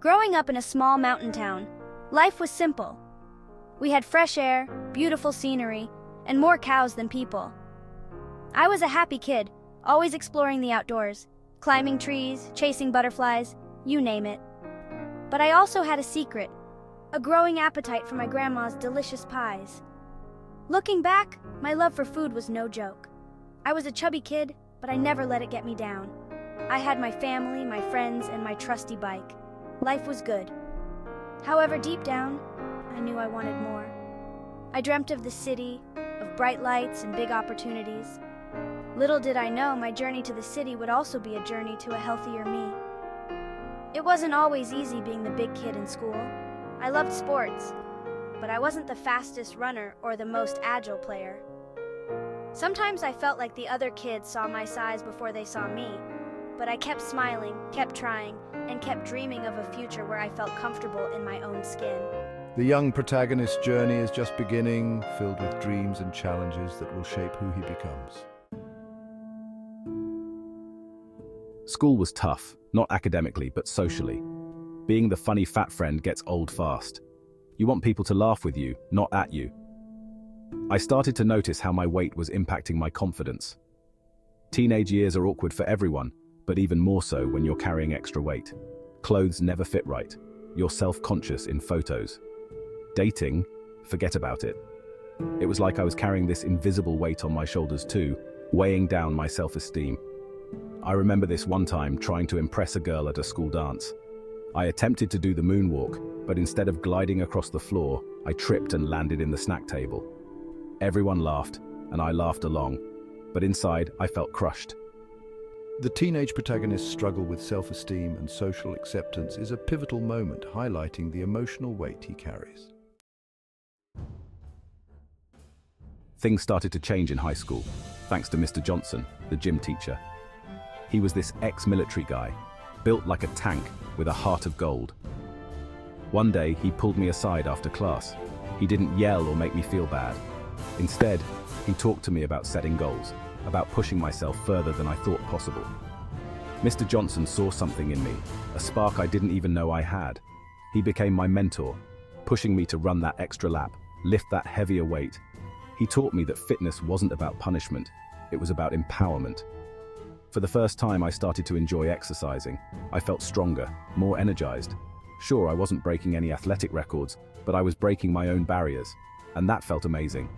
Growing up in a small mountain town, life was simple. We had fresh air, beautiful scenery, and more cows than people. I was a happy kid, always exploring the outdoors, climbing trees, chasing butterflies, you name it. But I also had a secret, a growing appetite for my grandma's delicious pies. Looking back, my love for food was no joke. I was a chubby kid, but I never let it get me down. I had my family, my friends, and my trusty bike. Life was good. However, deep down, I knew I wanted more. I dreamt of the city, of bright lights and big opportunities. Little did I know my journey to the city would also be a journey to a healthier me. It wasn't always easy being the big kid in school. I loved sports, but I wasn't the fastest runner or the most agile player. Sometimes I felt like the other kids saw my size before they saw me, but I kept smiling, kept trying, and kept dreaming of a future where I felt comfortable in my own skin. The young protagonist's journey is just beginning, filled with dreams and challenges that will shape who he becomes. School was tough, not academically, but socially. Being the funny fat friend gets old fast. You want people to laugh with you, not at you. I started to notice how my weight was impacting my confidence. Teenage years are awkward for everyone, but even more so when you're carrying extra weight. Clothes never fit right. You're self-conscious in photos. Dating, forget about it. It was like I was carrying this invisible weight on my shoulders too, weighing down my self-esteem. I remember this one time trying to impress a girl at a school dance. I attempted to do the moonwalk, but instead of gliding across the floor, I tripped and landed in the snack table. Everyone laughed, and I laughed along, but inside I felt crushed. The teenage protagonist's struggle with self-esteem and social acceptance is a pivotal moment, highlighting the emotional weight he carries. Things started to change in high school, thanks to Mr. Johnson, the gym teacher. He was this ex-military guy, built like a tank with a heart of gold. One day, he pulled me aside after class. He didn't yell or make me feel bad. Instead, he talked to me about setting goals, about pushing myself further than I thought possible. Mr. Johnson saw something in me, a spark I didn't even know I had. He became my mentor, pushing me to run that extra lap, lift that heavier weight. He taught me that fitness wasn't about punishment, it was about empowerment. For the first time, I started to enjoy exercising. I felt stronger, more energized. Sure, I wasn't breaking any athletic records, but I was breaking my own barriers, and that felt amazing.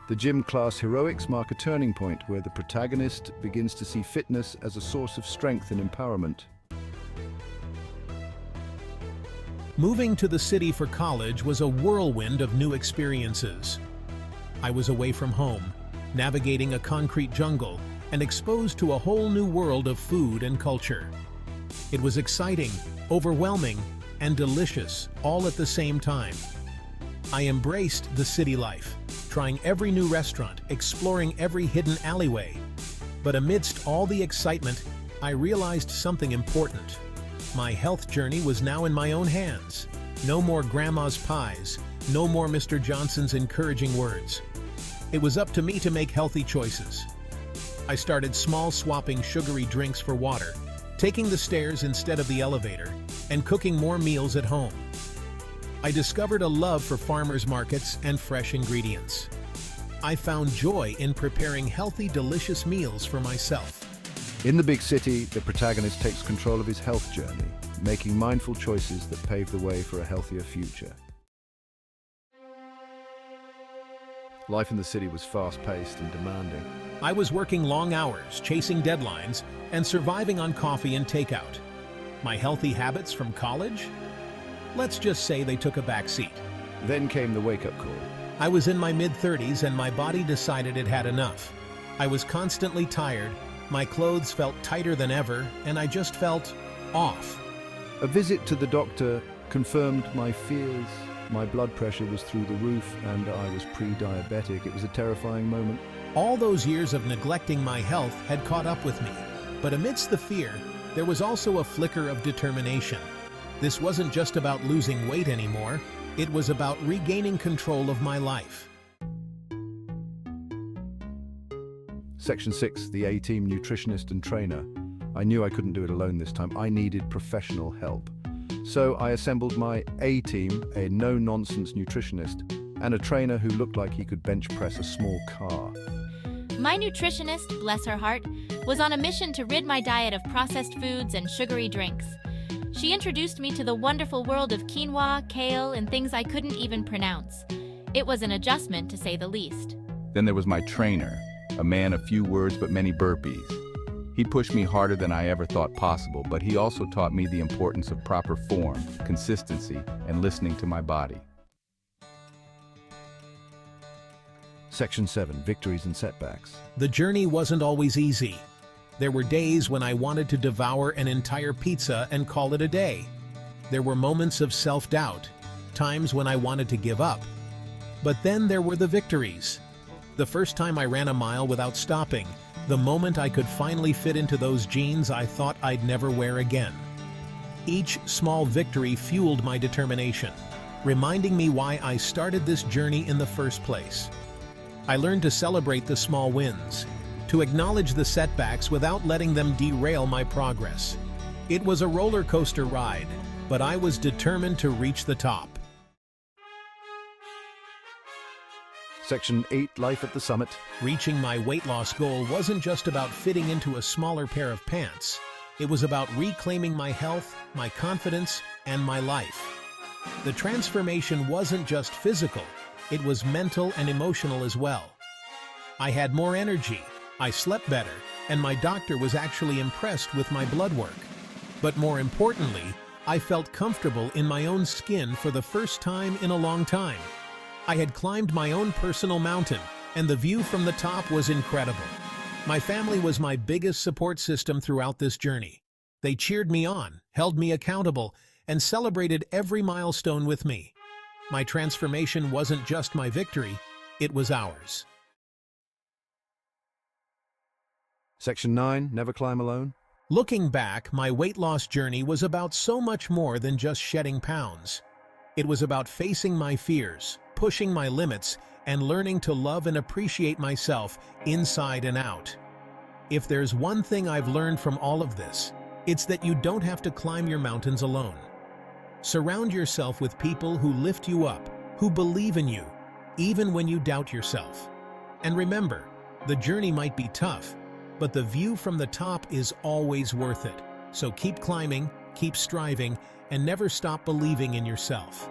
The gym class heroics mark a turning point where the protagonist begins to see fitness as a source of strength and empowerment. Moving to the city for college was a whirlwind of new experiences. I was away from home, navigating a concrete jungle, and exposed to a whole new world of food and culture. It was exciting, overwhelming, and delicious all at the same time. I embraced the city life, trying every new restaurant, exploring every hidden alleyway. But amidst all the excitement, I realized something important. My health journey was now in my own hands. No more grandma's pies, no more Mr. Johnson's encouraging words. It was up to me to make healthy choices. I started small, swapping sugary drinks for water, taking the stairs instead of the elevator, and cooking more meals at home. I discovered a love for farmers markets and fresh ingredients. I found joy in preparing healthy, delicious meals for myself. In the big city, the protagonist takes control of his health journey, making mindful choices that pave the way for a healthier future. Life in the city was fast-paced and demanding. I was working long hours, chasing deadlines, and surviving on coffee and takeout. My healthy habits from college? Let's just say they took a back seat. Then came the wake-up call. I was in my mid-30s and my body decided it had enough. I was constantly tired, my clothes felt tighter than ever, and I just felt off. A visit to the doctor confirmed my fears. My blood pressure was through the roof and I was pre-diabetic. It was a terrifying moment. All those years of neglecting my health had caught up with me. But amidst the fear, there was also a flicker of determination. This wasn't just about losing weight anymore. It was about regaining control of my life. Section 6, the A-Team nutritionist and trainer. I knew I couldn't do it alone this time. I needed professional help. So I assembled my A-team, a no-nonsense nutritionist, and a trainer who looked like he could bench press a small car. My nutritionist, bless her heart, was on a mission to rid my diet of processed foods and sugary drinks. She introduced me to the wonderful world of quinoa, kale, and things I couldn't even pronounce. It was an adjustment, to say the least. Then there was my trainer, a man of few words but many burpees. He pushed me harder than I ever thought possible, but he also taught me the importance of proper form, consistency, and listening to my body. Section 7, Victories and Setbacks. The journey wasn't always easy. There were days when I wanted to devour an entire pizza and call it a day. There were moments of self-doubt, times when I wanted to give up. But then there were the victories. The first time I ran a mile without stopping, the moment I could finally fit into those jeans I thought I'd never wear again. Each small victory fueled my determination, reminding me why I started this journey in the first place. I learned to celebrate the small wins, to acknowledge the setbacks without letting them derail my progress. It was a roller coaster ride, but I was determined to reach the top. Section 8, Life at the Summit. Reaching my weight loss goal wasn't just about fitting into a smaller pair of pants. It was about reclaiming my health, my confidence, and my life. The transformation wasn't just physical, it was mental and emotional as well. I had more energy, I slept better, and my doctor was actually impressed with my blood work. But more importantly, I felt comfortable in my own skin for the first time in a long time. I had climbed my own personal mountain, and the view from the top was incredible. My family was my biggest support system throughout this journey. They cheered me on, held me accountable, and celebrated every milestone with me. My transformation wasn't just my victory, it was ours. Section 9, Never Climb Alone. Looking back, my weight loss journey was about so much more than just shedding pounds. It was about facing my fears, pushing my limits, and learning to love and appreciate myself inside and out. If there's one thing I've learned from all of this, it's that you don't have to climb your mountains alone. Surround yourself with people who lift you up, who believe in you, even when you doubt yourself. And remember, the journey might be tough, but the view from the top is always worth it. So keep climbing, keep striving, and never stop believing in yourself.